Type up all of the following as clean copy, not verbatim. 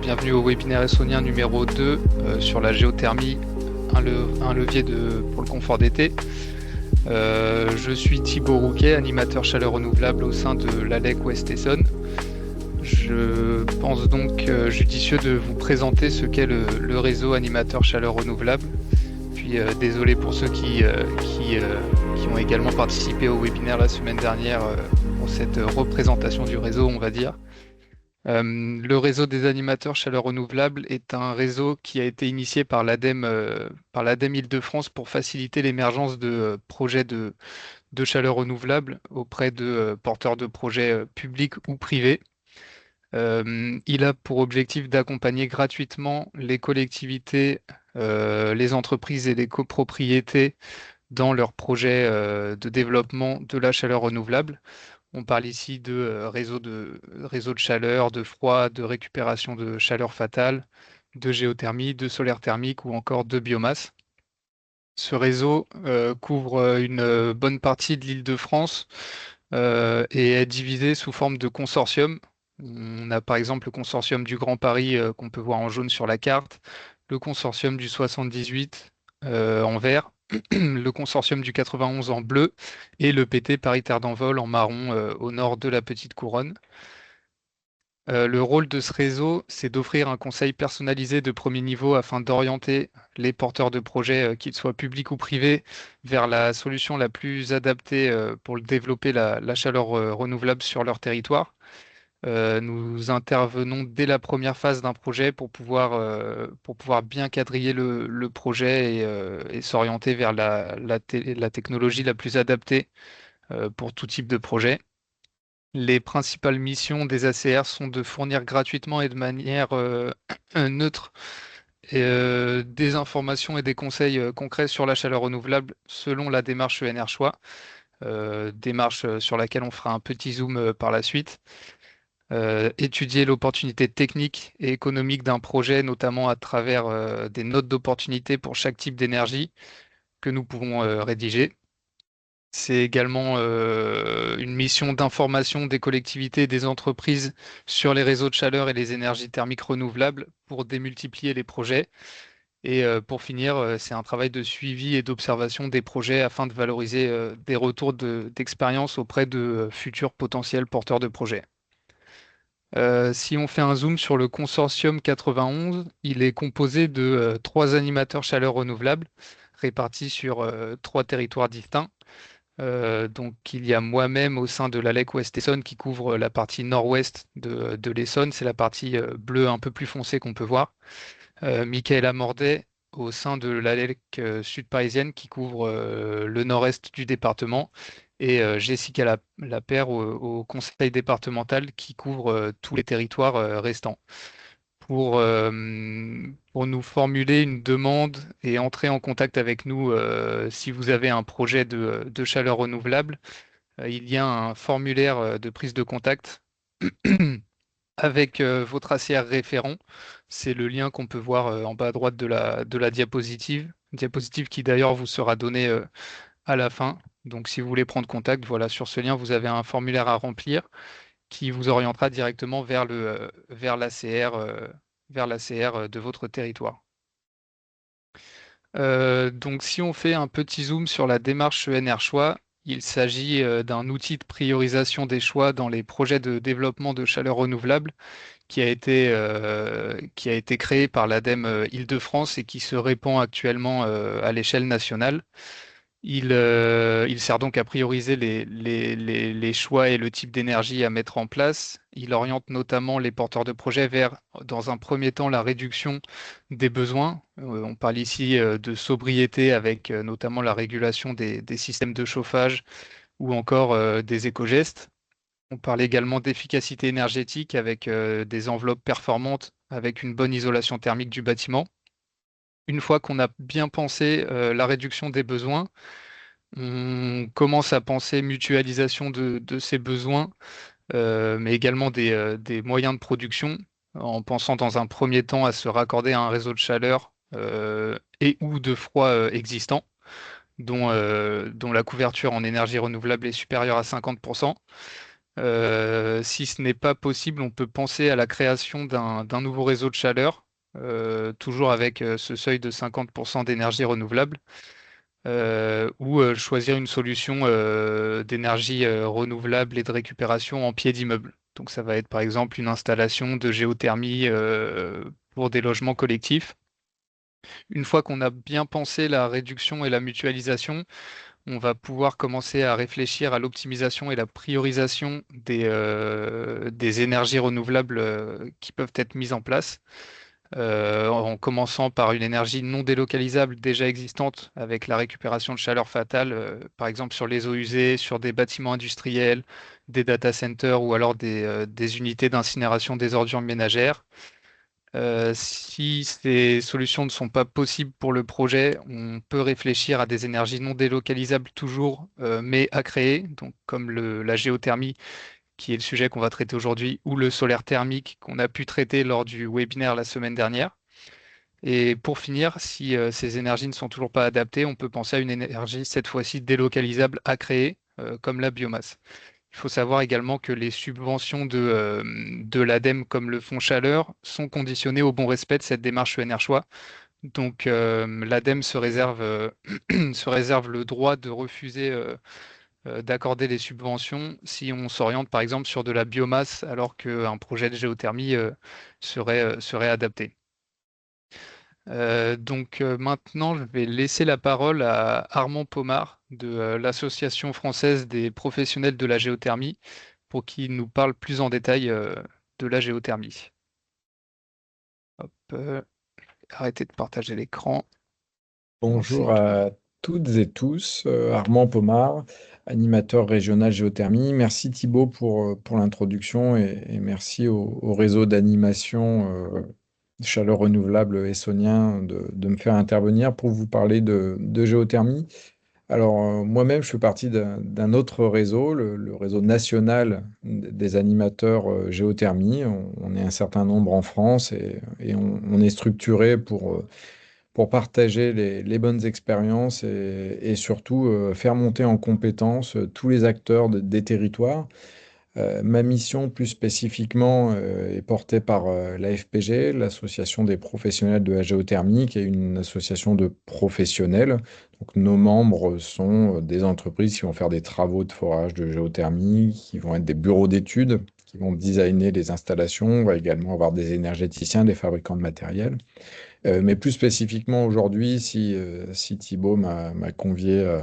Bienvenue au webinaire essonien numéro 2 sur la géothermie, un levier pour le confort d'été. Je suis Thibaut Rouquet, animateur chaleur renouvelable au sein de l'ALEC Ouest Essonne. Je pense donc judicieux de vous présenter ce qu'est le réseau animateur chaleur renouvelable. Puis désolé pour ceux qui ont également participé au webinaire la semaine dernière pour cette représentation du réseau, on va dire. Le réseau des animateurs chaleur renouvelable est un réseau qui a été initié par l'ADEME Île-de-France pour faciliter l'émergence de projets de chaleur renouvelable auprès de porteurs de projets publics ou privés. Il a pour objectif d'accompagner gratuitement les collectivités, les entreprises et les copropriétés dans leurs projets de développement de la chaleur renouvelable. On parle ici de réseaux de chaleur, de froid, de récupération de chaleur fatale, de géothermie, de solaire thermique ou encore de biomasse. Ce réseau couvre une bonne partie de l'Île-de-France et est divisé sous forme de consortium. On a par exemple le consortium du Grand Paris qu'on peut voir en jaune sur la carte, le consortium du 78 en vert, le consortium du 91 en bleu et le PT Paris Terre d'Envol en marron au nord de la Petite Couronne. Le rôle de ce réseau, c'est d'offrir un conseil personnalisé de premier niveau afin d'orienter les porteurs de projets, qu'ils soient publics ou privés, vers la solution la plus adaptée pour développer la chaleur renouvelable sur leur territoire. Nous intervenons dès la première phase d'un projet pour pouvoir bien quadriller le projet et s'orienter vers la technologie la plus adaptée pour tout type de projet. Les principales missions des ACR sont de fournir gratuitement et de manière neutre des informations et des conseils concrets sur la chaleur renouvelable selon la démarche ENR Choix, démarche sur laquelle on fera un petit zoom par la suite. Étudier l'opportunité technique et économique d'un projet, notamment à travers des notes d'opportunité pour chaque type d'énergie que nous pouvons rédiger. C'est également une mission d'information des collectivités et des entreprises sur les réseaux de chaleur et les énergies thermiques renouvelables pour démultiplier les projets. Et pour finir, c'est un travail de suivi et d'observation des projets afin de valoriser des retours d'expérience auprès de futurs potentiels porteurs de projets. Si on fait un zoom sur le consortium 91, il est composé de 3 animateurs chaleur renouvelables répartis sur 3 territoires distincts. Donc, il y a moi-même au sein de l'ALEC Ouest Essonne qui couvre la partie nord-ouest de l'Essonne. C'est la partie bleue un peu plus foncée qu'on peut voir. Michaela Mordet au sein de l'ALEC Sud Parisienne qui couvre le nord-est du département. Et Jessica Lapère au conseil départemental qui couvre tous les territoires restants. Pour nous formuler une demande et entrer en contact avec nous si vous avez un projet de chaleur renouvelable, il y a un formulaire de prise de contact avec votre ACR référent. C'est le lien qu'on peut voir en bas à droite de la diapositive qui d'ailleurs vous sera donnée à la fin. Donc si vous voulez prendre contact, voilà, sur ce lien, vous avez un formulaire à remplir qui vous orientera directement vers l'ACR de votre territoire. Donc si on fait un petit zoom sur la démarche ENR Choix, il s'agit d'un outil de priorisation des choix dans les projets de développement de chaleur renouvelable qui a été créé par l'ADEME Île-de-France et qui se répand actuellement à l'échelle nationale. Il sert donc à prioriser les choix et le type d'énergie à mettre en place. Il oriente notamment les porteurs de projets vers, dans un premier temps, la réduction des besoins. On parle ici de sobriété avec notamment la régulation des systèmes de chauffage ou encore des éco-gestes. On parle également d'efficacité énergétique avec des enveloppes performantes avec une bonne isolation thermique du bâtiment. Une fois qu'on a bien pensé la réduction des besoins, on commence à penser mutualisation de ces besoins, mais également des moyens de production, en pensant dans un premier temps à se raccorder à un réseau de chaleur et ou de froid existant, dont la couverture en énergie renouvelable est supérieure à 50%. Si ce n'est pas possible, on peut penser à la création d'un nouveau réseau de chaleur, toujours avec ce seuil de 50% d'énergie renouvelable, ou choisir une solution d'énergie renouvelable et de récupération en pied d'immeuble. Donc ça va être par exemple une installation de géothermie pour des logements collectifs. Une fois qu'on a bien pensé la réduction et la mutualisation, on va pouvoir commencer à réfléchir à l'optimisation et la priorisation des énergies renouvelables qui peuvent être mises en place, en commençant par une énergie non délocalisable déjà existante avec la récupération de chaleur fatale, par exemple sur les eaux usées, sur des bâtiments industriels, des data centers ou alors des unités d'incinération des ordures ménagères. Si ces solutions ne sont pas possibles pour le projet, on peut réfléchir à des énergies non délocalisables toujours, mais à créer, donc comme la géothermie, qui est le sujet qu'on va traiter aujourd'hui, ou le solaire thermique qu'on a pu traiter lors du webinaire la semaine dernière. Et pour finir, si ces énergies ne sont toujours pas adaptées, on peut penser à une énergie cette fois-ci délocalisable à créer, comme la biomasse. Il faut savoir également que les subventions de l'ADEME, comme le Fonds Chaleur, sont conditionnées au bon respect de cette démarche ENR Choix. Donc, l'ADEME se réserve le droit de refuser d'accorder les subventions si on s'oriente par exemple sur de la biomasse alors qu'un projet de géothermie serait adapté. Maintenant, je vais laisser la parole à Armand Pomard de l'Association française des professionnels de la géothermie pour qu'il nous parle plus en détail de la géothermie. Hop, arrêtez de partager l'écran. Bonjour Lancer. à toutes et tous, Armand Pomard, animateur régional géothermie. Merci Thibaut pour l'introduction et merci au réseau d'animation chaleur renouvelable essonien de me faire intervenir pour vous parler de géothermie. Alors moi-même, je fais partie d'un autre réseau, le réseau national des animateurs géothermie. On est un certain nombre en France et on est structuré pour partager les bonnes expériences et surtout faire monter en compétence tous les acteurs des territoires. Ma mission plus spécifiquement est portée par l'AFPG, l'Association des professionnels de la géothermie, qui est une association de professionnels. Donc, nos membres sont des entreprises qui vont faire des travaux de forage de géothermie, qui vont être des bureaux d'études, qui vont designer les installations. On va également avoir des énergéticiens, des fabricants de matériel. Mais plus spécifiquement aujourd'hui, si Thibaut m'a convié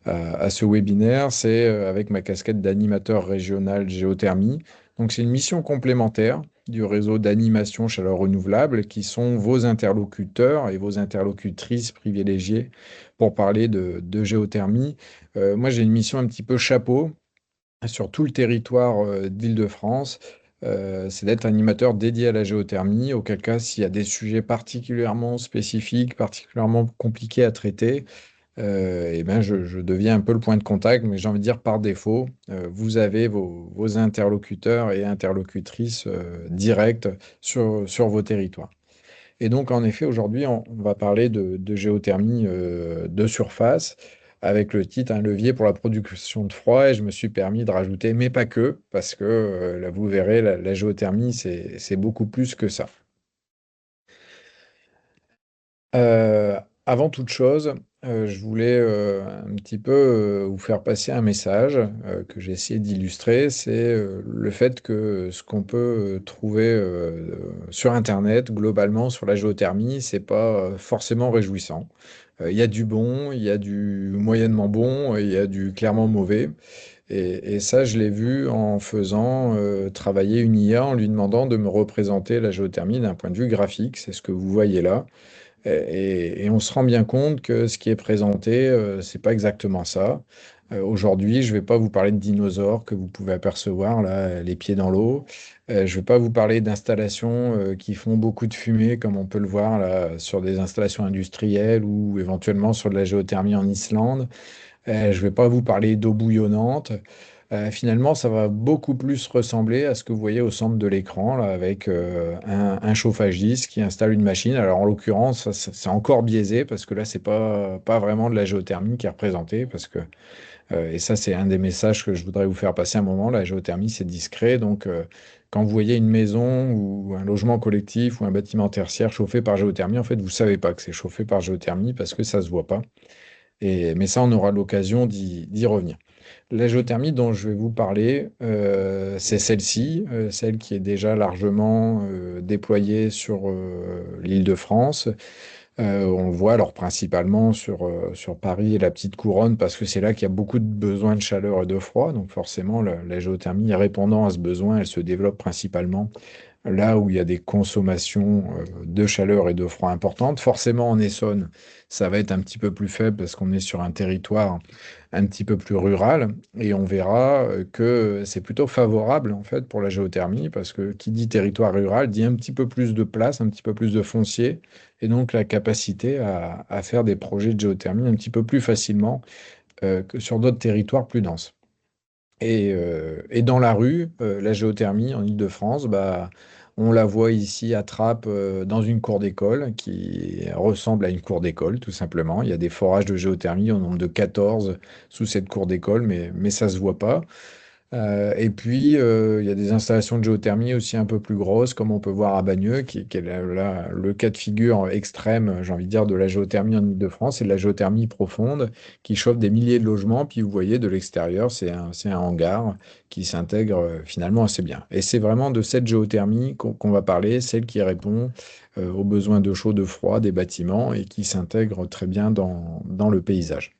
à ce webinaire, c'est avec ma casquette d'animateur régional géothermie. Donc c'est une mission complémentaire du réseau d'animation chaleur renouvelable qui sont vos interlocuteurs et vos interlocutrices privilégiées pour parler de géothermie. Moi j'ai une mission un petit peu chapeau sur tout le territoire d'Île-de-France, c'est d'être animateur dédié à la géothermie, auquel cas, s'il y a des sujets particulièrement spécifiques, particulièrement compliqués à traiter, eh ben je deviens un peu le point de contact, mais j'ai envie de dire par défaut, vous avez vos interlocuteurs et interlocutrices directs sur vos territoires. Et donc, en effet, aujourd'hui, on va parler de géothermie de surface avec le titre Un levier pour la production de froid. Et je me suis permis de rajouter, mais pas que, parce que là, vous verrez, la géothermie, c'est beaucoup plus que ça. Avant toute chose, je voulais un petit peu vous faire passer un message que j'ai essayé d'illustrer. C'est le fait que ce qu'on peut trouver sur Internet, globalement, sur la géothermie, c'est pas forcément réjouissant. Il y a du bon, il y a du moyennement bon, et il y a du clairement mauvais. Et ça, je l'ai vu en faisant travailler une IA, en lui demandant de me représenter la géothermie d'un point de vue graphique. C'est ce que vous voyez là. Et on se rend bien compte que ce qui est présenté, c'est pas exactement ça. Aujourd'hui, je vais pas vous parler de dinosaures que vous pouvez apercevoir là, les pieds dans l'eau. Je vais pas vous parler d'installations qui font beaucoup de fumée, comme on peut le voir là, sur des installations industrielles ou éventuellement sur de la géothermie en Islande. Je vais pas vous parler d'eau bouillonnante. Finalement, ça va beaucoup plus ressembler à ce que vous voyez au centre de l'écran, là, avec un chauffagiste qui installe une machine. Alors, en l'occurrence, c'est encore biaisé parce que là, c'est pas vraiment de la géothermie qui est représentée. Et ça, c'est un des messages que je voudrais vous faire passer un moment. La géothermie, c'est discret. Donc, quand vous voyez une maison ou un logement collectif ou un bâtiment tertiaire chauffé par géothermie, en fait, vous ne savez pas que c'est chauffé par géothermie parce que ça ne se voit pas. Mais ça, on aura l'occasion d'y revenir. La géothermie dont je vais vous parler, c'est celle-ci, celle qui est déjà largement déployée sur l'Île-de-France. On le voit alors principalement sur Paris et la petite couronne parce que c'est là qu'il y a beaucoup de besoins de chaleur et de froid. Donc forcément, la géothermie répondant à ce besoin, elle se développe principalement là où il y a des consommations de chaleur et de froid importantes. Forcément, en Essonne, ça va être un petit peu plus faible parce qu'on est sur un territoire un petit peu plus rural et on verra que c'est plutôt favorable en fait pour la géothermie parce que qui dit territoire rural dit un petit peu plus de place, un petit peu plus de foncier et donc la capacité à faire des projets de géothermie un petit peu plus facilement que sur d'autres territoires plus denses. Et dans la rue, la géothermie en Île-de-France, bah, on la voit ici à Trappes dans une cour d'école qui ressemble à une cour d'école, tout simplement. Il y a des forages de géothermie au nombre de 14 sous cette cour d'école, mais ça ne se voit pas. Et puis, il y a des installations de géothermie aussi un peu plus grosses, comme on peut voir à Bagneux, qui est là, le cas de figure extrême, j'ai envie de dire, de la géothermie en Île-de-France, c'est de la géothermie profonde qui chauffe des milliers de logements. Puis vous voyez de l'extérieur, c'est un hangar qui s'intègre finalement assez bien. Et c'est vraiment de cette géothermie qu'on va parler, celle qui répond aux besoins de chaud, de froid des bâtiments et qui s'intègre très bien dans le paysage.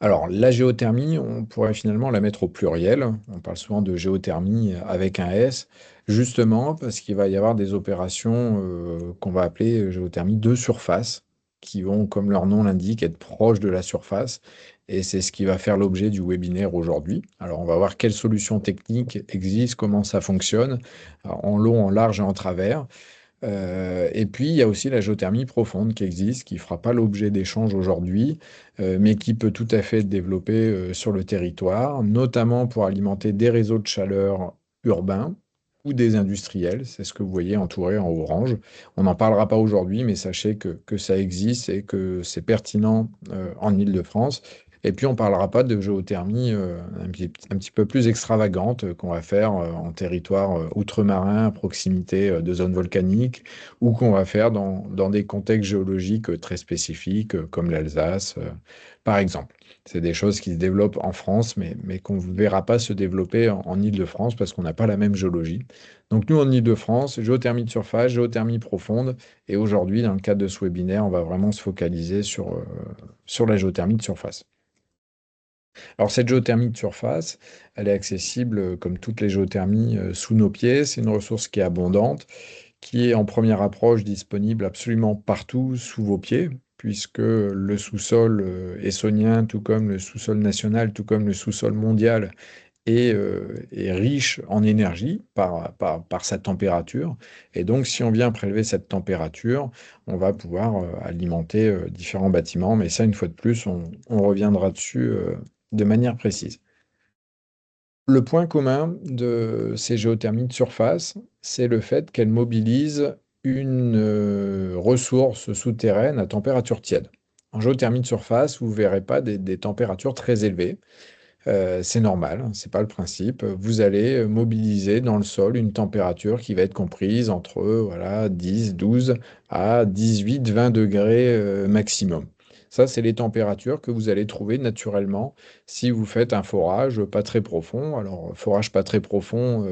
Alors, la géothermie, on pourrait finalement la mettre au pluriel. On parle souvent de géothermie avec un S, justement parce qu'il va y avoir des opérations qu'on va appeler géothermie de surface, qui vont, comme leur nom l'indique, être proches de la surface. Et c'est ce qui va faire l'objet du webinaire aujourd'hui. Alors, on va voir quelles solutions techniques existent, comment ça fonctionne, en long, en large et en travers. Et puis, il y a aussi la géothermie profonde qui existe, qui ne fera pas l'objet d'échanges aujourd'hui, mais qui peut tout à fait être développée sur le territoire, notamment pour alimenter des réseaux de chaleur urbains ou des industriels. C'est ce que vous voyez entouré en orange. On n'en parlera pas aujourd'hui, mais sachez que ça existe et que c'est pertinent en Île-de-France. Et puis, on ne parlera pas de géothermie un petit peu plus extravagante qu'on va faire en territoire outre-marin, à proximité de zones volcaniques, ou qu'on va faire dans des contextes géologiques très spécifiques, comme l'Alsace, par exemple. C'est des choses qui se développent en France, mais qu'on ne verra pas se développer en Île-de-France parce qu'on n'a pas la même géologie. Donc nous, en Île-de-France, géothermie de surface, géothermie profonde, et aujourd'hui, dans le cadre de ce webinaire, on va vraiment se focaliser sur la géothermie de surface. Alors cette géothermie de surface, elle est accessible comme toutes les géothermies sous nos pieds. C'est une ressource qui est abondante, qui est en première approche disponible absolument partout sous vos pieds, puisque le sous-sol essonien, tout comme le sous-sol national, tout comme le sous-sol mondial, est riche en énergie par sa température. Et donc si on vient prélever cette température, on va pouvoir alimenter différents bâtiments. Mais ça, une fois de plus, on reviendra dessus de manière précise. Le point commun de ces géothermies de surface, c'est le fait qu'elles mobilisent une ressource souterraine à température tiède. En géothermie de surface, vous ne verrez pas des températures très élevées. C'est normal, hein, c'est pas le principe. Vous allez mobiliser dans le sol une température qui va être comprise entre voilà, 10, 12 à 18, 20 degrés maximum. Ça, c'est les températures que vous allez trouver naturellement si vous faites un forage pas très profond. Alors, forage pas très profond,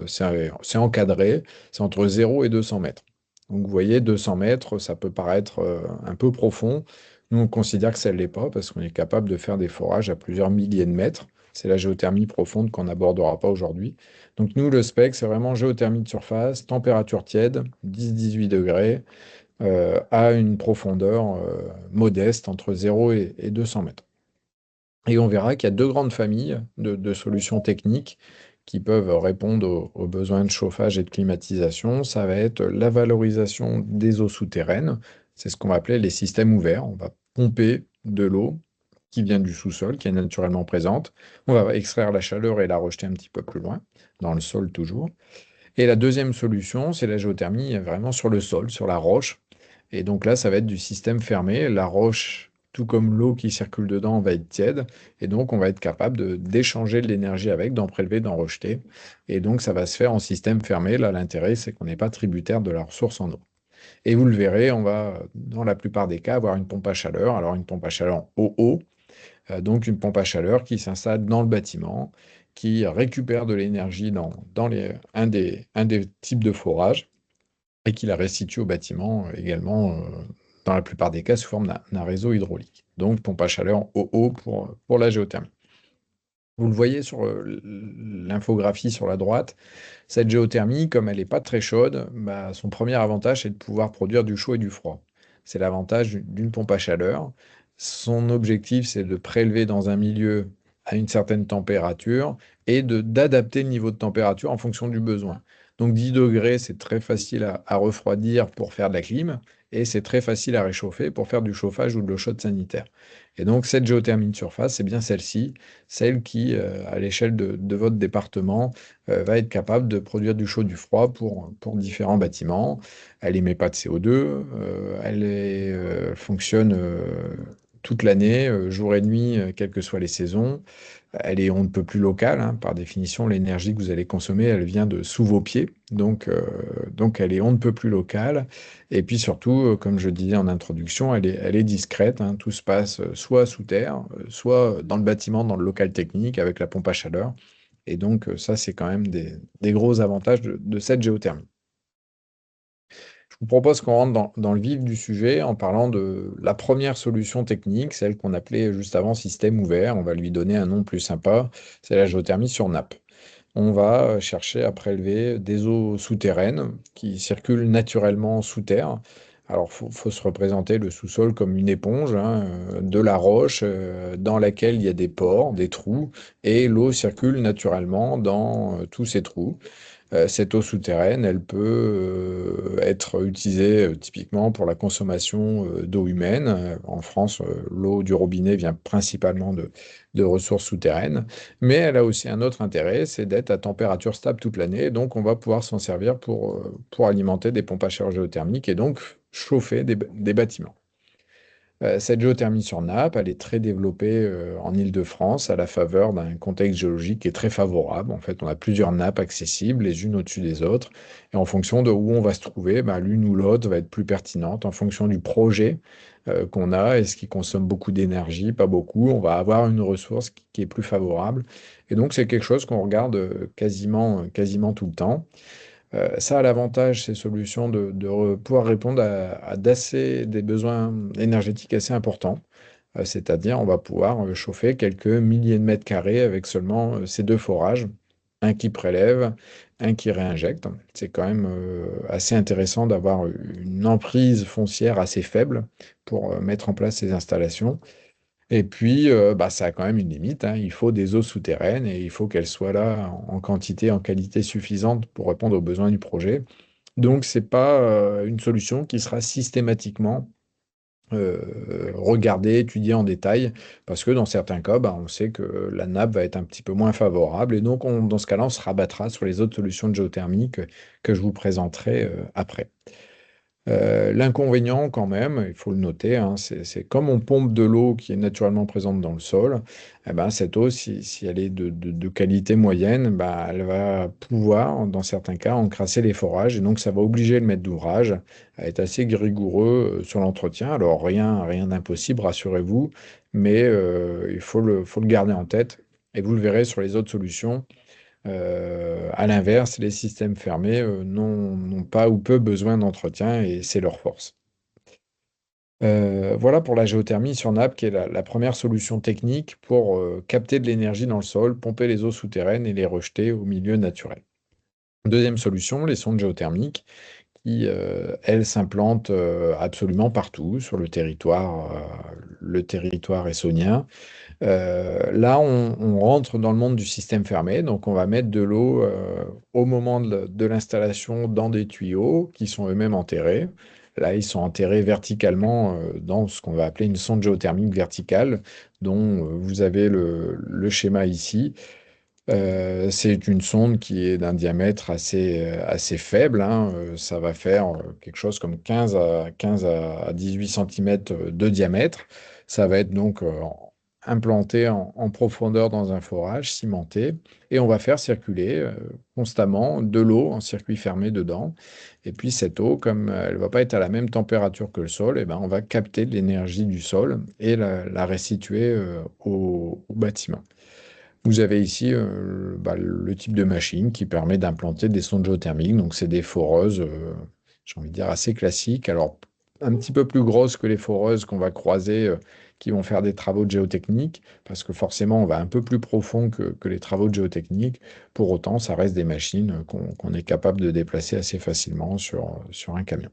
c'est encadré, c'est entre 0 et 200 mètres. Donc, vous voyez, 200 mètres, ça peut paraître un peu profond. Nous, on considère que ça ne l'est pas parce qu'on est capable de faire des forages à plusieurs milliers de mètres. C'est la géothermie profonde qu'on n'abordera pas aujourd'hui. Donc nous, le spec, c'est vraiment géothermie de surface, température tiède, 10-18 degrés, à une profondeur modeste entre 0 et 200 mètres. Et on verra qu'il y a deux grandes familles de solutions techniques qui peuvent répondre aux besoins de chauffage et de climatisation. Ça va être la valorisation des eaux souterraines. C'est ce qu'on va appeler les systèmes ouverts. On va pomper de l'eau qui vient du sous-sol, qui est naturellement présente. On va extraire la chaleur et la rejeter un petit peu plus loin, dans le sol toujours. Et la deuxième solution, c'est la géothermie vraiment sur le sol, sur la roche. Et donc là, ça va être du système fermé. La roche, tout comme l'eau qui circule dedans, va être tiède. Et donc, on va être capable d'échanger de l'énergie avec, d'en prélever, d'en rejeter. Et donc, ça va se faire en système fermé. Là, l'intérêt, c'est qu'on n'est pas tributaire de la ressource en eau. Et vous le verrez, on va, dans la plupart des cas, avoir une pompe à chaleur. Alors, une pompe à chaleur au haut, donc une pompe à chaleur qui s'installe dans le bâtiment, qui récupère de l'énergie dans un des types de forage et qui la restitue au bâtiment également, dans la plupart des cas, sous forme d'un réseau hydraulique. Donc, pompe à chaleur au haut pour la géothermie. Vous le voyez sur l'infographie sur la droite, cette géothermie, comme elle n'est pas très chaude, bah, son premier avantage, c'est de pouvoir produire du chaud et du froid. C'est l'avantage d'une pompe à chaleur. Son objectif, c'est de prélever dans un milieu à une certaine température et d'adapter le niveau de température en fonction du besoin. Donc 10 degrés, c'est très facile à refroidir pour faire de la clim et c'est très facile à réchauffer pour faire du chauffage ou de l'eau chaude sanitaire. Et donc cette géothermie de surface, c'est bien celle-ci, celle qui, à l'échelle de votre département, va être capable de produire du chaud, du froid pour différents bâtiments. Elle émet pas de CO2, fonctionne toute l'année, jour et nuit, quelles que soient les saisons. Elle est on ne peut plus locale, hein. Par définition, l'énergie que vous allez consommer, elle vient de sous vos pieds. Donc elle est on ne peut plus locale. Et puis surtout, comme je disais en introduction, elle est discrète, hein. Tout se passe soit sous terre, soit dans le bâtiment, dans le local technique, avec la pompe à chaleur. Et donc, ça, c'est quand même des gros avantages de cette géothermie. Je vous propose qu'on rentre dans le vif du sujet en parlant de la première solution technique, celle qu'on appelait juste avant système ouvert. On va lui donner un nom plus sympa, c'est la géothermie sur nappe. On va chercher à prélever des eaux souterraines qui circulent naturellement sous terre. Alors, faut se représenter le sous-sol comme une éponge, hein, de la roche dans laquelle il y a des pores, des trous, et l'eau circule naturellement dans tous ces trous. Cette eau souterraine, elle peut être utilisée typiquement pour la consommation d'eau humaine. En France, l'eau du robinet vient principalement de ressources souterraines, mais elle a aussi un autre intérêt, c'est d'être à température stable toute l'année. Donc, on va pouvoir s'en servir pour alimenter des pompes à chaleur géothermiques et donc chauffer des bâtiments. Cette géothermie sur nappe, elle est très développée en Île-de-France à la faveur d'un contexte géologique qui est très favorable. En fait, on a plusieurs nappes accessibles, les unes au-dessus des autres. Et en fonction de où on va se trouver, bah, l'une ou l'autre va être plus pertinente en fonction du projet qu'on a. Est-ce qu'il consomme beaucoup d'énergie? Pas beaucoup. On va avoir une ressource qui est plus favorable. Et donc, c'est quelque chose qu'on regarde quasiment tout le temps. Ça a l'avantage, ces solutions, pouvoir répondre des besoins énergétiques assez importants. C'est-à-dire, on va pouvoir chauffer quelques milliers de mètres carrés avec seulement ces deux forages, un qui prélève, un qui réinjecte. C'est quand même assez intéressant d'avoir une emprise foncière assez faible pour mettre en place ces installations. Et puis, bah, ça a quand même une limite, hein. Il faut des eaux souterraines et il faut qu'elles soient là en quantité, en qualité suffisante pour répondre aux besoins du projet. Donc, c'est pas une solution qui sera systématiquement regardée, étudiée en détail, parce que dans certains cas, bah, on sait que la nappe va être un petit peu moins favorable. Et donc, dans ce cas-là, on se rabattra sur les autres solutions de géothermie que je vous présenterai après. L'inconvénient, quand même, il faut le noter, hein, c'est comme on pompe de l'eau qui est naturellement présente dans le sol, eh ben, cette eau, si elle est de qualité moyenne, bah, elle va pouvoir, dans certains cas, encrasser les forages. Et donc, ça va obliger le maître d'ouvrage à être assez rigoureux sur l'entretien. Alors, rien d'impossible, rassurez-vous, mais il faut le garder en tête. Et vous le verrez sur les autres solutions. À l'inverse, les systèmes fermés n'ont pas ou peu besoin d'entretien et c'est leur force. Voilà pour la géothermie sur nappe, qui est la première solution technique pour capter de l'énergie dans le sol, pomper les eaux souterraines et les rejeter au milieu naturel. Deuxième solution, les sondes géothermiques, qui, elles, s'implantent absolument partout sur le territoire essonien. Là, on rentre dans le monde du système fermé, donc on va mettre de l'eau au moment de l'installation dans des tuyaux qui sont eux-mêmes enterrés. Là, ils sont enterrés verticalement dans ce qu'on va appeler une sonde géothermique verticale, dont vous avez le schéma ici. C'est une sonde qui est d'un diamètre assez faible, hein. Ça va faire quelque chose comme 15 à 18 centimètres de diamètre. Ça va être donc implanté en profondeur dans un forage cimenté et on va faire circuler constamment de l'eau en circuit fermé dedans. Et puis cette eau, comme elle ne va pas être à la même température que le sol, eh ben, on va capter l'énergie du sol et la restituer au bâtiment. Vous avez ici le type de machine qui permet d'implanter des sondes géothermiques. Donc, c'est des foreuses, j'ai envie de dire, assez classiques. Alors, un petit peu plus grosses que les foreuses qu'on va croiser, qui vont faire des travaux de géotechnique, parce que forcément, on va un peu plus profond que les travaux de géotechnique. Pour autant, ça reste des machines qu'on est capable de déplacer assez facilement sur un camion.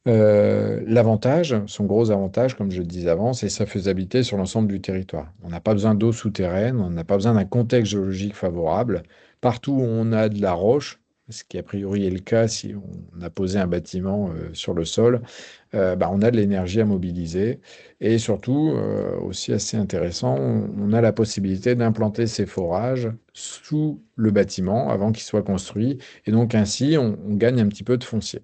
L'avantage, son gros avantage, comme je le disais avant, c'est sa faisabilité sur l'ensemble du territoire. On n'a pas besoin d'eau souterraine, on n'a pas besoin d'un contexte géologique favorable. Partout où on a de la roche, ce qui a priori est le cas si on a posé un bâtiment sur le sol, on a de l'énergie à mobiliser. Et surtout, aussi assez intéressant, on a la possibilité d'implanter ces forages sous le bâtiment avant qu'il soit construit. Et donc ainsi, on gagne un petit peu de foncier.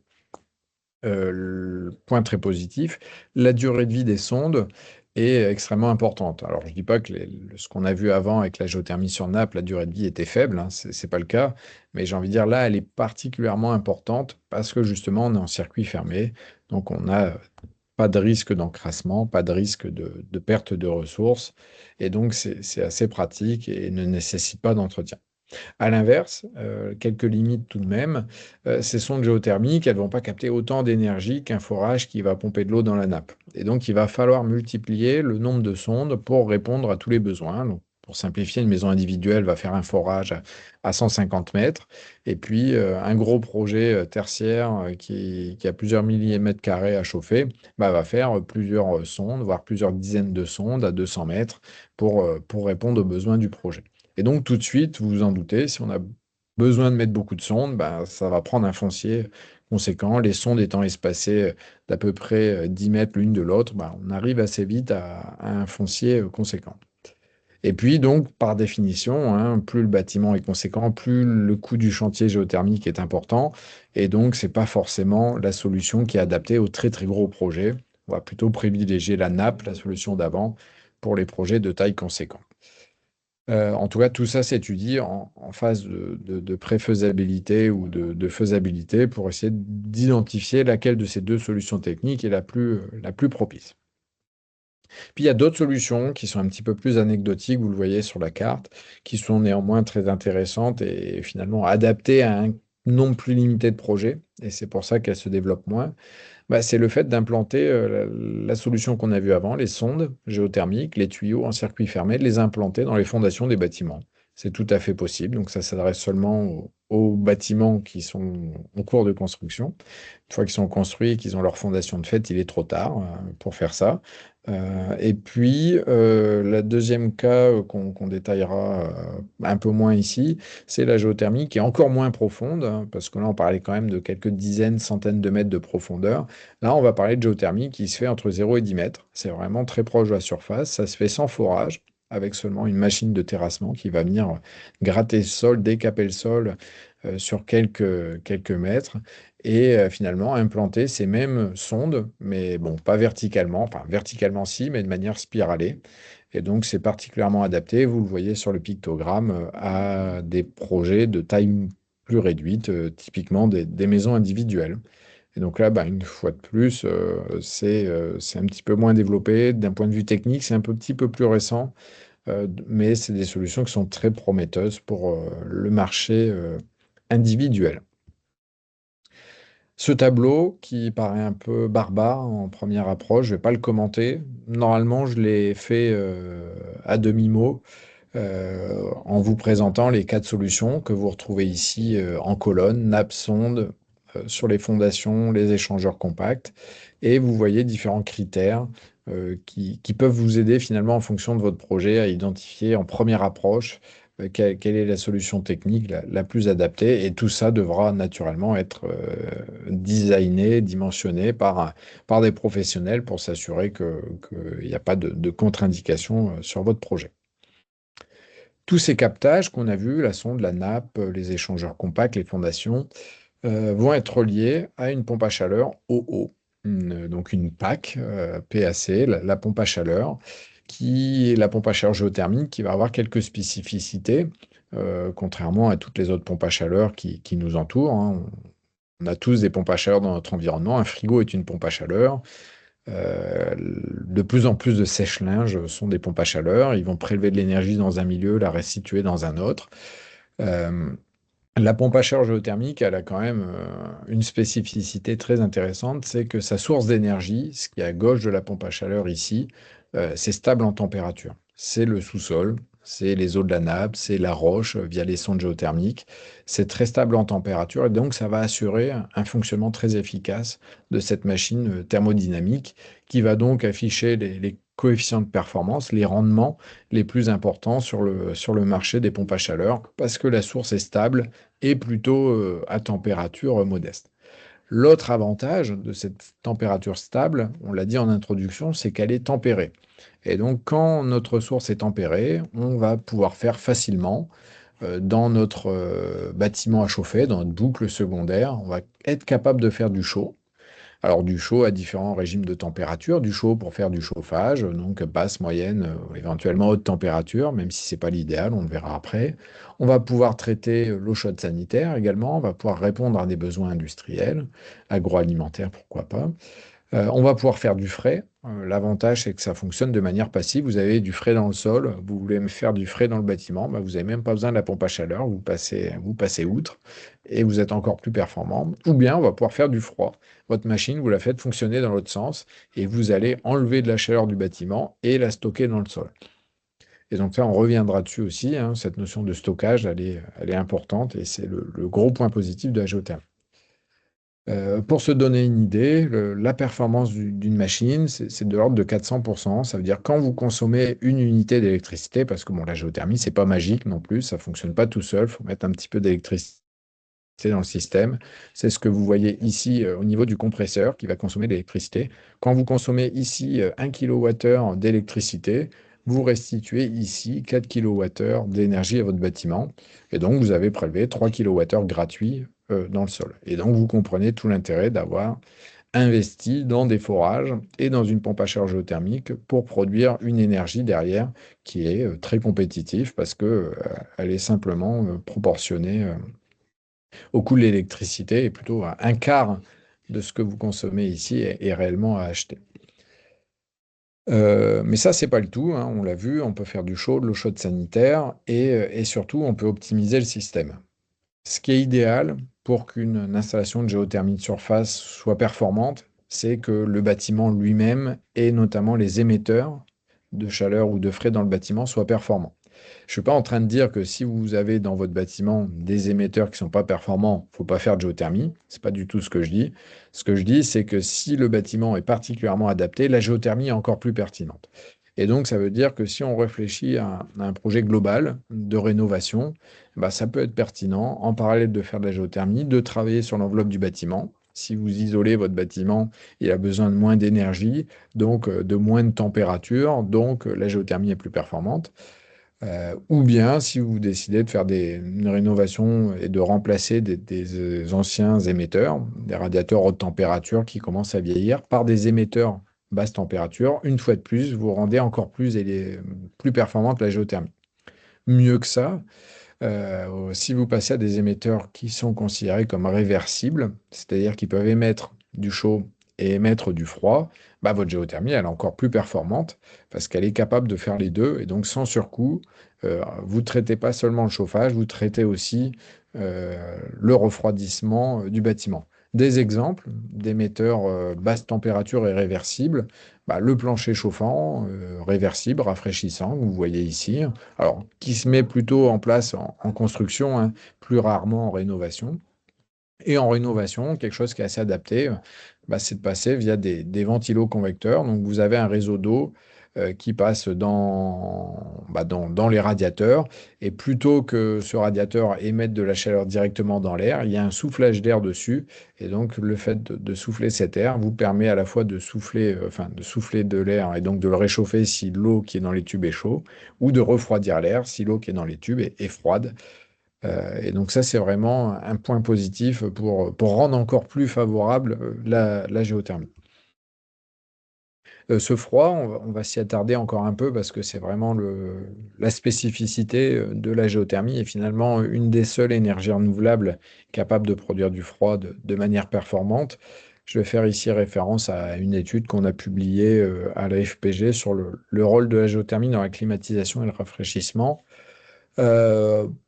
Le point très positif, la durée de vie des sondes est extrêmement importante. Alors, je ne dis pas que ce qu'on a vu avant avec la géothermie sur nappe, la durée de vie était faible, hein, ce n'est pas le cas, mais j'ai envie de dire là, elle est particulièrement importante parce que justement, on est en circuit fermé, donc on n'a pas de risque d'encrassement, pas de risque de perte de ressources, et donc c'est assez pratique et ne nécessite pas d'entretien. À l'inverse, quelques limites tout de même, ces sondes géothermiques, elles ne vont pas capter autant d'énergie qu'un forage qui va pomper de l'eau dans la nappe. Et donc, il va falloir multiplier le nombre de sondes pour répondre à tous les besoins. Donc, pour simplifier, une maison individuelle va faire un forage à 150 mètres. Et puis, un gros projet tertiaire qui a plusieurs millimètres carrés à chauffer, va faire plusieurs sondes, voire plusieurs dizaines de sondes à 200 mètres pour répondre aux besoins du projet. Et donc, tout de suite, vous vous en doutez, si on a besoin de mettre beaucoup de sondes, ça va prendre un foncier conséquent. Les sondes étant espacées d'à peu près 10 mètres l'une de l'autre, on arrive assez vite à un foncier conséquent. Et puis, donc, par définition, hein, plus le bâtiment est conséquent, plus le coût du chantier géothermique est important. Et donc, ce n'est pas forcément la solution qui est adaptée aux très, très gros projets. On va plutôt privilégier la nappe, la solution d'avant, pour les projets de taille conséquente. En tout cas, tout ça s'étudie en phase de préfaisabilité ou de faisabilité pour essayer d'identifier laquelle de ces deux solutions techniques est la plus propice. Puis il y a d'autres solutions qui sont un petit peu plus anecdotiques, vous le voyez sur la carte, qui sont néanmoins très intéressantes et finalement adaptées à un nombre plus limité de projets, et c'est pour ça qu'elles se développent moins. C'est le fait d'implanter la solution qu'on a vue avant, les sondes géothermiques, les tuyaux en circuit fermé, de les implanter dans les fondations des bâtiments. C'est tout à fait possible. Donc ça s'adresse seulement aux bâtiments qui sont en cours de construction. Une fois qu'ils sont construits et qu'ils ont leur fondation de fait, il est trop tard pour faire ça. Et puis, le deuxième cas qu'on détaillera un peu moins ici, c'est la géothermie qui est encore moins profonde, hein, parce que là, on parlait quand même de quelques dizaines, centaines de mètres de profondeur. Là, on va parler de géothermie qui se fait entre 0 et 10 mètres. C'est vraiment très proche de la surface. Ça se fait sans forage, avec seulement une machine de terrassement qui va venir gratter le sol, décaper le sol sur quelques mètres et finalement implanter ces mêmes sondes, mais bon, pas verticalement, enfin verticalement si, mais de manière spiralée. Et donc c'est particulièrement adapté, vous le voyez sur le pictogramme, à des projets de taille plus réduite, typiquement des maisons individuelles. Et donc là, une fois de plus, c'est un petit peu moins développé. D'un point de vue technique, c'est un petit peu plus récent, mais c'est des solutions qui sont très prometteuses pour le marché individuel. Ce tableau, qui paraît un peu barbare en première approche, je ne vais pas le commenter. Normalement, je l'ai fait à demi-mot en vous présentant les quatre solutions que vous retrouvez ici en colonne, nappe, sonde, sur les fondations, les échangeurs compacts. Et vous voyez différents critères qui peuvent vous aider finalement en fonction de votre projet à identifier en première approche quelle est la solution technique la plus adaptée. Et tout ça devra naturellement être designé, dimensionné par des professionnels pour s'assurer qu'il n'y a pas de contre-indication sur votre projet. Tous ces captages qu'on a vus, la sonde, la nappe, les échangeurs compacts, les fondations, vont être reliés à une pompe à chaleur OO, donc une PAC, PAC, la pompe à chaleur, qui est la pompe à chaleur géothermique, qui va avoir quelques spécificités, contrairement à toutes les autres pompes à chaleur qui nous entourent, hein. On a tous des pompes à chaleur dans notre environnement. Un frigo est une pompe à chaleur. De plus en plus de sèche-linge sont des pompes à chaleur. Ils vont prélever de l'énergie dans un milieu, la restituer dans un autre. Euh, la pompe à chaleur géothermique, elle a quand même une spécificité très intéressante, c'est que sa source d'énergie, ce qui est à gauche de la pompe à chaleur ici, c'est stable en température. C'est le sous-sol, c'est les eaux de la nappe, c'est la roche via les sondes géothermiques. C'est très stable en température et donc ça va assurer un fonctionnement très efficace de cette machine thermodynamique qui va donc afficher les coefficients de performance, les rendements les plus importants sur le marché des pompes à chaleur parce que la source est stable et plutôt à température modeste. L'autre avantage de cette température stable, on l'a dit en introduction, c'est qu'elle est tempérée. Et donc, quand notre source est tempérée, on va pouvoir faire facilement dans notre bâtiment à chauffer, dans notre boucle secondaire, on va être capable de faire du chaud. Alors du chaud à différents régimes de température, du chaud pour faire du chauffage, donc basse, moyenne, éventuellement haute température, même si ce n'est pas l'idéal, on le verra après. On va pouvoir traiter l'eau chaude sanitaire également, on va pouvoir répondre à des besoins industriels, agroalimentaires, pourquoi pas. On va pouvoir faire du frais. L'avantage, c'est que ça fonctionne de manière passive. Vous avez du frais dans le sol, vous voulez me faire du frais dans le bâtiment, bah, vous n'avez même pas besoin de la pompe à chaleur, vous passez outre et vous êtes encore plus performant. Ou bien on va pouvoir faire du froid. Votre machine, vous la faites fonctionner dans l'autre sens et vous allez enlever de la chaleur du bâtiment et la stocker dans le sol. Et donc ça, on reviendra dessus aussi, hein. Cette notion de stockage, elle est importante et c'est le gros point positif de la géothermie. Pour se donner une idée, la performance d'une machine, c'est de l'ordre de 400%. Ça veut dire quand vous consommez une unité d'électricité, parce que bon, la géothermie, c'est pas magique non plus, ça fonctionne pas tout seul, il faut mettre un petit peu d'électricité dans le système. C'est ce que vous voyez ici au niveau du compresseur qui va consommer de l'électricité. Quand vous consommez ici 1 kWh d'électricité, vous restituez ici 4 kWh d'énergie à votre bâtiment. Et donc, vous avez prélevé 3 kWh gratuits dans le sol. Et donc, vous comprenez tout l'intérêt d'avoir investi dans des forages et dans une pompe à chaleur géothermique pour produire une énergie derrière qui est très compétitive parce que elle est simplement proportionnée au coût de l'électricité et plutôt à un quart de ce que vous consommez ici est réellement à acheter. Mais ça, c'est pas le tout, hein, on l'a vu, on peut faire du chaud, de l'eau chaude sanitaire et surtout, on peut optimiser le système. Ce qui est idéal pour qu'une installation de géothermie de surface soit performante, c'est que le bâtiment lui-même et notamment les émetteurs de chaleur ou de frais dans le bâtiment soient performants. Je ne suis pas en train de dire que si vous avez dans votre bâtiment des émetteurs qui ne sont pas performants, il ne faut pas faire de géothermie. Ce n'est pas du tout ce que je dis. Ce que je dis, c'est que si le bâtiment est particulièrement adapté, la géothermie est encore plus pertinente. Et donc, ça veut dire que si on réfléchit à un projet global de rénovation, bah, ça peut être pertinent, en parallèle de faire de la géothermie, de travailler sur l'enveloppe du bâtiment. Si vous isolez votre bâtiment, il a besoin de moins d'énergie, donc de moins de température, donc la géothermie est plus performante. Ou bien si vous décidez de faire une rénovation et de remplacer des anciens émetteurs, des radiateurs haute température qui commencent à vieillir, par des émetteurs basse température, une fois de plus, vous rendez encore plus performante la géothermie. Mieux que ça, si vous passez à des émetteurs qui sont considérés comme réversibles, c'est-à-dire qu'ils peuvent émettre du chaud et émettre du froid, bah, votre géothermie, elle est encore plus performante parce qu'elle est capable de faire les deux et donc sans surcoût. Vous ne traitez pas seulement le chauffage, vous traitez aussi le refroidissement du bâtiment. Des exemples d'émetteurs basse température et réversibles, bah, le plancher chauffant, réversible, rafraîchissant, que vous voyez ici. Alors, qui se met plutôt en place en construction, hein, plus rarement en rénovation. Et en rénovation, quelque chose qui est assez adapté, bah, c'est de passer via des ventilos convecteurs. Donc, vous avez un réseau d'eau qui passe dans les radiateurs. Et plutôt que ce radiateur émette de la chaleur directement dans l'air, il y a un soufflage d'air dessus. Et donc, le fait de souffler cet air vous permet à la fois de souffler de l'air et donc de le réchauffer si l'eau qui est dans les tubes est chaude, ou de refroidir l'air si l'eau qui est dans les tubes est froide. Et donc ça, c'est vraiment un point positif pour rendre encore plus favorable la géothermie. Ce froid, on va s'y attarder encore un peu parce que c'est vraiment la spécificité de la géothermie et finalement une des seules énergies renouvelables capables de produire du froid de manière performante. Je vais faire ici référence à une étude qu'on a publiée à la FPG sur le rôle de la géothermie dans la climatisation et le rafraîchissement.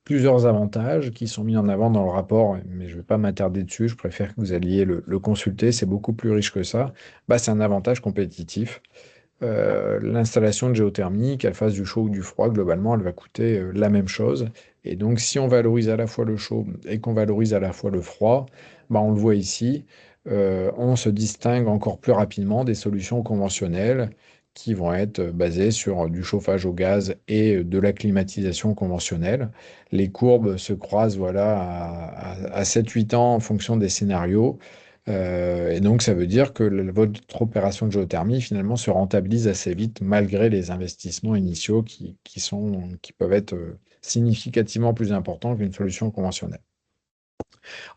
Plusieurs avantages qui sont mis en avant dans le rapport, mais je ne vais pas m'attarder dessus, je préfère que vous alliez le consulter, c'est beaucoup plus riche que ça. Bah, c'est un avantage compétitif. L'installation de géothermie, qu'elle fasse du chaud ou du froid, globalement, elle va coûter la même chose. Et donc, si on valorise à la fois le chaud et qu'on valorise à la fois le froid, bah, on le voit ici, on se distingue encore plus rapidement des solutions conventionnelles qui vont être basées sur du chauffage au gaz et de la climatisation conventionnelle. Les courbes se croisent voilà, à 7-8 ans en fonction des scénarios. Et donc, ça veut dire que votre opération de géothermie, finalement, se rentabilise assez vite, malgré les investissements initiaux qui peuvent être significativement plus importants qu'une solution conventionnelle.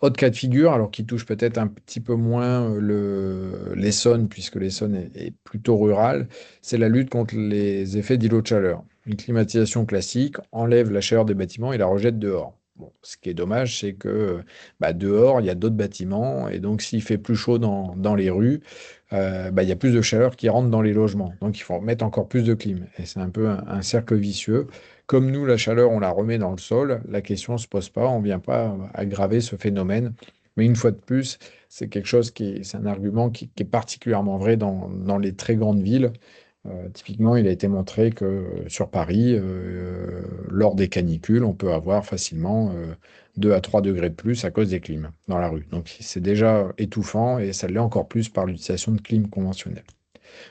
Autre cas de figure, alors qui touche peut-être un petit peu moins l'Essonne, puisque l'Essonne est plutôt rurale, c'est la lutte contre les effets d'îlots de chaleur. Une climatisation classique enlève la chaleur des bâtiments et la rejette dehors. Bon, ce qui est dommage, c'est que dehors, il y a d'autres bâtiments, et donc s'il fait plus chaud dans les rues, il y a plus de chaleur qui rentre dans les logements. Donc il faut mettre encore plus de clim. Et c'est un peu un cercle vicieux. Comme nous, la chaleur, on la remet dans le sol, la question ne se pose pas, on ne vient pas aggraver ce phénomène. Mais une fois de plus, c'est un argument qui est particulièrement vrai dans les très grandes villes. Typiquement, il a été montré que sur Paris, lors des canicules, on peut avoir facilement 2 à 3 degrés de plus à cause des clims dans la rue. Donc c'est déjà étouffant et ça l'est encore plus par l'utilisation de clim conventionnelle.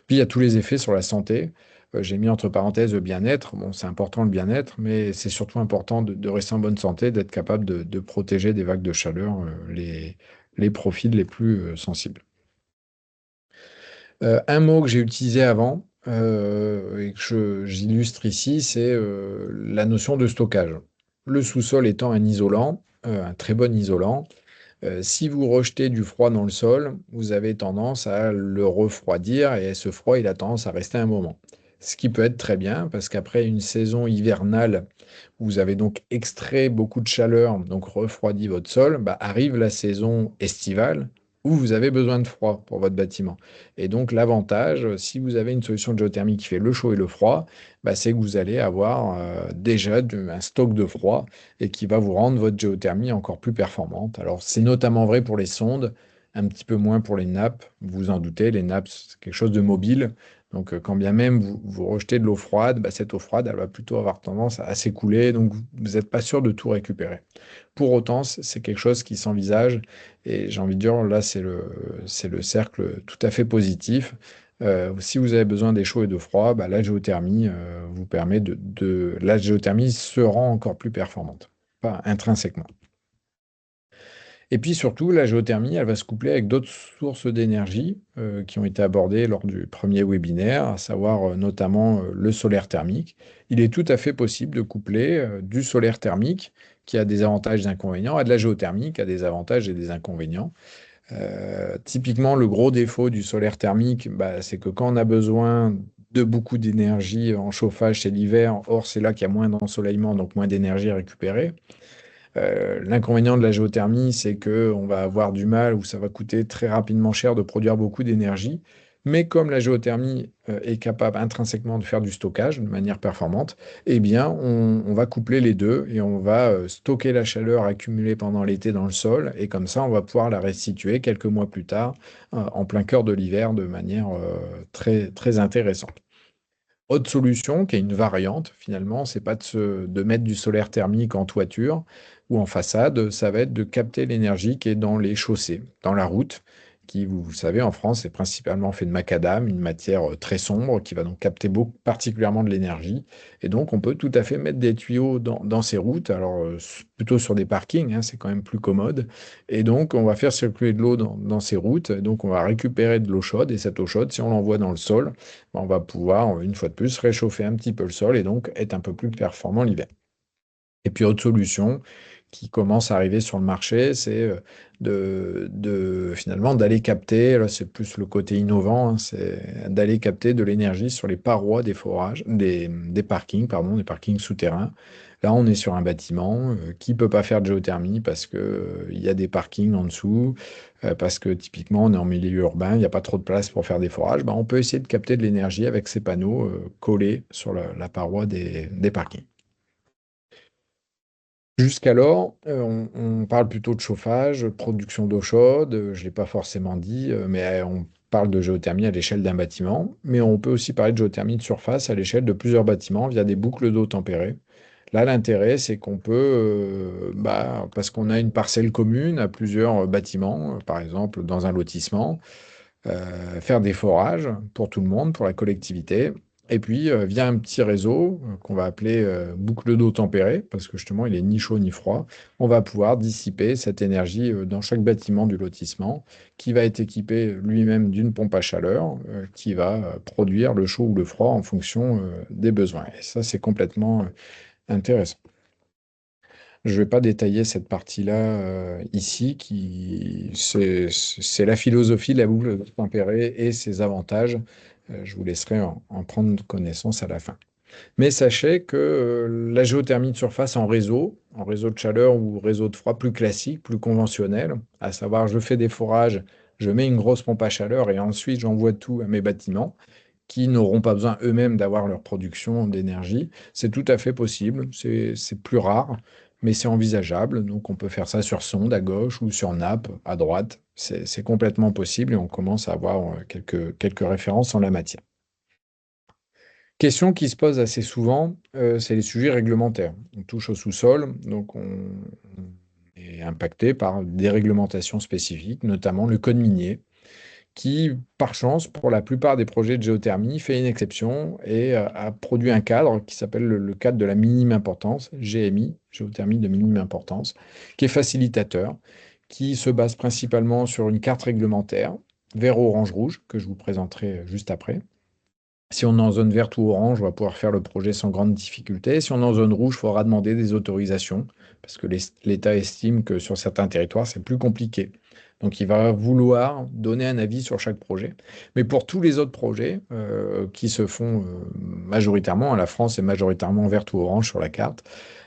Puis il y a tous les effets sur la santé. J'ai mis entre parenthèses le bien-être. Bon, c'est important le bien-être, mais c'est surtout important de rester en bonne santé, d'être capable de protéger des vagues de chaleur les profils les plus sensibles. Un mot que j'ai utilisé avant et que j'illustre ici, c'est la notion de stockage. Le sous-sol étant un isolant, un très bon isolant, si vous rejetez du froid dans le sol, vous avez tendance à le refroidir et ce froid, il a tendance à rester un moment. Ce qui peut être très bien parce qu'après une saison hivernale où vous avez donc extrait beaucoup de chaleur, donc refroidi votre sol, arrive la saison estivale où vous avez besoin de froid pour votre bâtiment. Et donc l'avantage, si vous avez une solution de géothermie qui fait le chaud et le froid, c'est que vous allez avoir déjà un stock de froid et qui va vous rendre votre géothermie encore plus performante. Alors, c'est notamment vrai pour les sondes, un petit peu moins pour les nappes. Vous vous en doutez, les nappes, c'est quelque chose de mobile. Donc, quand bien même vous rejetez de l'eau froide, cette eau froide, elle va plutôt avoir tendance à s'écouler. Donc, vous n'êtes pas sûr de tout récupérer. Pour autant, c'est quelque chose qui s'envisage. Et j'ai envie de dire, là, c'est le cercle tout à fait positif. Si vous avez besoin des chauds et de froid, la géothermie vous permet la géothermie se rend encore plus performante, pas intrinsèquement. Et puis surtout, la géothermie, elle va se coupler avec d'autres sources d'énergie qui ont été abordées lors du premier webinaire, à savoir notamment le solaire thermique. Il est tout à fait possible de coupler du solaire thermique, qui a des avantages et des inconvénients, à de la géothermie, qui a des avantages et des inconvénients. Typiquement, le gros défaut du solaire thermique, c'est que quand on a besoin de beaucoup d'énergie en chauffage, c'est l'hiver. Or, c'est là qu'il y a moins d'ensoleillement, donc moins d'énergie à récupérer. L'inconvénient de la géothermie, c'est qu'on va avoir du mal ou ça va coûter très rapidement cher de produire beaucoup d'énergie. Mais comme la géothermie est capable intrinsèquement de faire du stockage de manière performante, eh bien, on va coupler les deux et on va stocker la chaleur accumulée pendant l'été dans le sol. Et comme ça, on va pouvoir la restituer quelques mois plus tard, en plein cœur de l'hiver, de manière très, très intéressante. Autre solution, qui est une variante finalement, c'est pas de mettre du solaire thermique en toiture ou en façade, ça va être de capter l'énergie qui est dans les chaussées, dans la route, qui, vous le savez, en France, est principalement fait de macadam, une matière très sombre qui va donc capter beaucoup, particulièrement de l'énergie. Et donc, on peut tout à fait mettre des tuyaux dans ces routes, alors plutôt sur des parkings, hein, c'est quand même plus commode. Et donc, on va faire circuler de l'eau dans ces routes. Et donc, on va récupérer de l'eau chaude. Et cette eau chaude, si on l'envoie dans le sol, ben, on va pouvoir, une fois de plus, réchauffer un petit peu le sol et donc être un peu plus performant l'hiver. Et puis, autre solution qui commence à arriver sur le marché, c'est finalement d'aller capter, là c'est plus le côté innovant, hein, c'est d'aller capter de l'énergie sur les parois des forages, des parkings, pardon, des parkings souterrains. Là, on est sur un bâtiment qui peut pas faire de géothermie parce que, il y a des parkings en dessous, parce que typiquement on est en milieu urbain, il n'y a pas trop de place pour faire des forages. Ben, on peut essayer de capter de l'énergie avec ces panneaux collés sur la paroi des parkings. Jusqu'alors, on parle plutôt de chauffage, de production d'eau chaude, je ne l'ai pas forcément dit, mais on parle de géothermie à l'échelle d'un bâtiment, mais on peut aussi parler de géothermie de surface à l'échelle de plusieurs bâtiments via des boucles d'eau tempérées. Là, l'intérêt, c'est qu'on peut, parce qu'on a une parcelle commune à plusieurs bâtiments, par exemple dans un lotissement, faire des forages pour tout le monde, pour la collectivité. Et puis, via un petit réseau qu'on va appeler boucle d'eau tempérée, parce que justement, il est ni chaud ni froid, on va pouvoir dissiper cette énergie dans chaque bâtiment du lotissement, qui va être équipé lui-même d'une pompe à chaleur, qui va produire le chaud ou le froid en fonction des besoins. Et ça, c'est complètement intéressant. Je ne vais pas détailler cette partie-là ici, c'est la philosophie de la boucle tempérée et ses avantages. Je vous laisserai en prendre connaissance à la fin. Mais sachez que la géothermie de surface en réseau de chaleur ou réseau de froid plus classique, plus conventionnel, à savoir je fais des forages, je mets une grosse pompe à chaleur et ensuite j'envoie tout à mes bâtiments qui n'auront pas besoin eux-mêmes d'avoir leur production d'énergie. C'est tout à fait possible, c'est plus rare, mais c'est envisageable. Donc on peut faire ça sur sonde à gauche ou sur nappe à droite. C'est complètement possible et on commence à avoir quelques références en la matière. Question qui se pose assez souvent, c'est les sujets réglementaires. On touche au sous-sol, donc on est impacté par des réglementations spécifiques, notamment le code minier qui, par chance, pour la plupart des projets de géothermie, fait une exception et a produit un cadre qui s'appelle le cadre de la minime importance, GMI, géothermie de minime importance, qui est facilitateur, qui se base principalement sur une carte réglementaire, vert, orange, rouge, que je vous présenterai juste après. Si on est en zone verte ou orange, on va pouvoir faire le projet sans grande difficulté. Si on est en zone rouge, il faudra demander des autorisations, parce que l'État estime que sur certains territoires, c'est plus compliqué. Donc il va vouloir donner un avis sur chaque projet. Mais pour tous les autres projets qui se font majoritairement, la France est majoritairement verte ou orange sur la carte,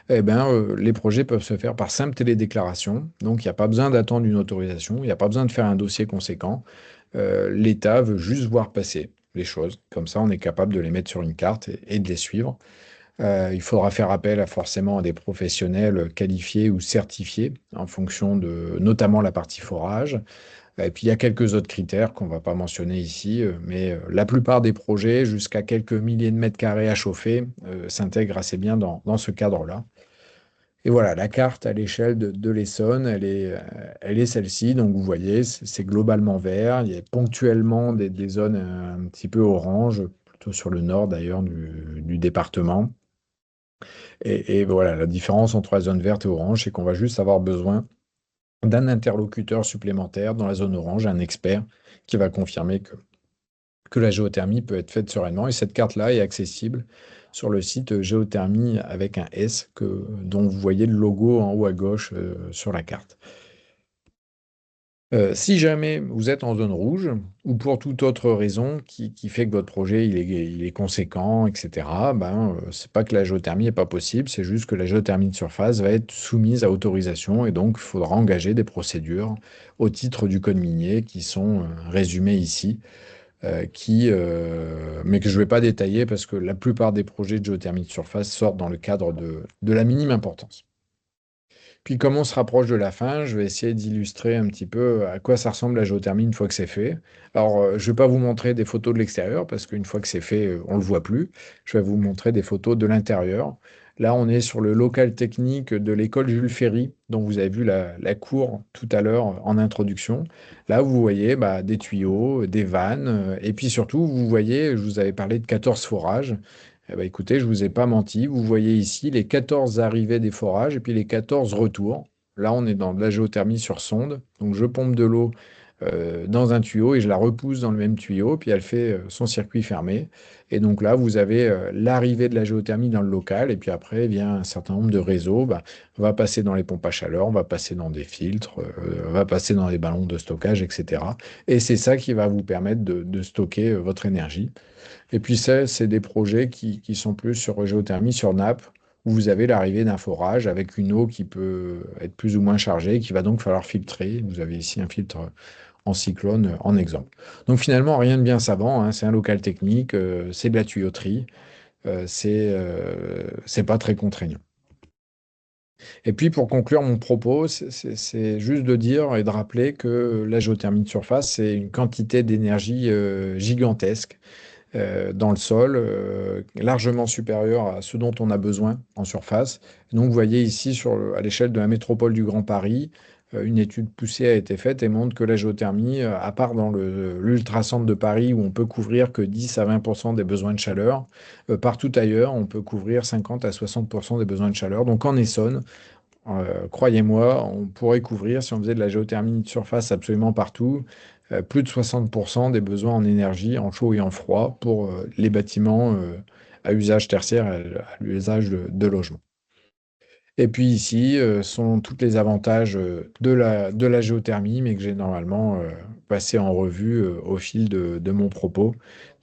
eh ben, les projets peuvent se faire par simple télédéclaration. Donc il n'y a pas besoin d'attendre une autorisation, il n'y a pas besoin de faire un dossier conséquent. L'État veut juste voir passer les choses. Comme ça, on est capable de les mettre sur une carte et de les suivre. Il faudra faire appel forcément à des professionnels qualifiés ou certifiés en fonction de notamment la partie forage. Et puis il y a quelques autres critères qu'on ne va pas mentionner ici, mais la plupart des projets, jusqu'à quelques milliers de mètres carrés à chauffer, s'intègrent assez bien dans ce cadre-là. Et voilà, la carte à l'échelle de l'Essonne, elle est celle-ci. Donc vous voyez, c'est globalement vert. Il y a ponctuellement des zones un petit peu orange, plutôt sur le nord d'ailleurs du département. Et voilà, la différence entre la zone verte et orange, c'est qu'on va juste avoir besoin d'un interlocuteur supplémentaire dans la zone orange, un expert qui va confirmer que la géothermie peut être faite sereinement. Et cette carte-là est accessible sur le site géothermie avec un S dont vous voyez le logo en haut à gauche sur la carte. Si jamais vous êtes en zone rouge ou pour toute autre raison qui fait que votre projet il est conséquent, etc., c'est pas que la géothermie n'est pas possible, c'est juste que la géothermie de surface va être soumise à autorisation et donc il faudra engager des procédures au titre du code minier qui sont résumées ici, mais que je ne vais pas détailler parce que la plupart des projets de géothermie de surface sortent dans le cadre de la minime importance. Puis comme on se rapproche de la fin, je vais essayer d'illustrer un petit peu à quoi ça ressemble la géothermie une fois que c'est fait. Alors, je ne vais pas vous montrer des photos de l'extérieur parce qu'une fois que c'est fait, on ne le voit plus. Je vais vous montrer des photos de l'intérieur. Là, on est sur le local technique de l'école Jules Ferry, dont vous avez vu la cour tout à l'heure en introduction. Là, vous voyez des tuyaux, des vannes, et puis surtout, vous voyez, je vous avais parlé de 14 forages. Eh ben, écoutez, je ne vous ai pas menti, vous voyez ici les 14 arrivées des forages et puis les 14 retours. Là, on est dans de la géothermie sur sonde. Donc, je pompe de l'eau dans un tuyau et je la repousse dans le même tuyau, puis elle fait son circuit fermé. Et donc là, vous avez l'arrivée de la géothermie dans le local, et puis après, vient un certain nombre de réseaux. On va passer dans les pompes à chaleur, on va passer dans des filtres, on va passer dans les ballons de stockage, etc. Et c'est ça qui va vous permettre de stocker votre énergie. Et puis ça, c'est des projets qui sont plus sur géothermie, sur nappe, où vous avez l'arrivée d'un forage avec une eau qui peut être plus ou moins chargée, qu'il va donc falloir filtrer. Vous avez ici un filtre en cyclone en exemple. Donc finalement, rien de bien savant, hein, c'est un local technique, c'est de la tuyauterie, c'est pas très contraignant. Et puis pour conclure mon propos, c'est juste de dire et de rappeler que la géothermie de surface, c'est une quantité d'énergie gigantesque dans le sol, largement supérieure à ce dont on a besoin en surface. Donc vous voyez ici, à l'échelle de la métropole du Grand Paris, une étude poussée a été faite et montre que la géothermie, à part dans l'ultracentre de Paris où on peut couvrir que 10 à 20% des besoins de chaleur, partout ailleurs, on peut couvrir 50 à 60% des besoins de chaleur. Donc en Essonne, croyez-moi, on pourrait couvrir, si on faisait de la géothermie de surface absolument partout, plus de 60% des besoins en énergie, en chaud et en froid, pour les bâtiments à usage tertiaire, à l'usage de logement. Et puis ici sont tous les avantages de la géothermie, mais que j'ai normalement passé en revue au fil de mon propos.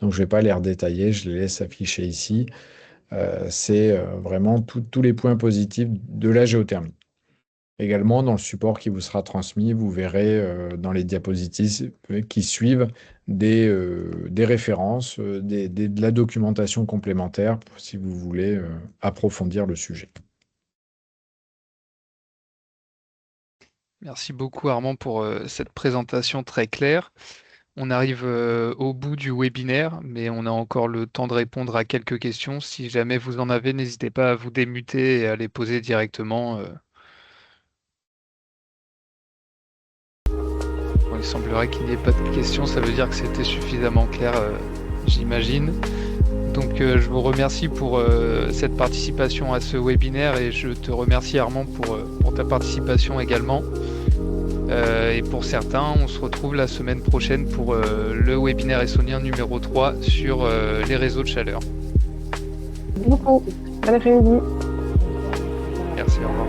Donc je ne vais pas les redétailler, je les laisse afficher ici. C'est vraiment tous les points positifs de la géothermie. Également, dans le support qui vous sera transmis, vous verrez dans les diapositives qui suivent des références, de la documentation complémentaire si vous voulez approfondir le sujet. Merci beaucoup Armand pour cette présentation très claire. On arrive au bout du webinaire, mais on a encore le temps de répondre à quelques questions. Si jamais vous en avez, n'hésitez pas à vous démuter et à les poser directement. Bon, il semblerait qu'il n'y ait pas de questions, ça veut dire que c'était suffisamment clair, j'imagine. Donc je vous remercie pour cette participation à ce webinaire et je te remercie Armand pour ta participation également. Et pour certains, on se retrouve la semaine prochaine pour le webinaire essonien numéro 3 sur les réseaux de chaleur. Beaucoup. Bon après-midi. Merci, au revoir.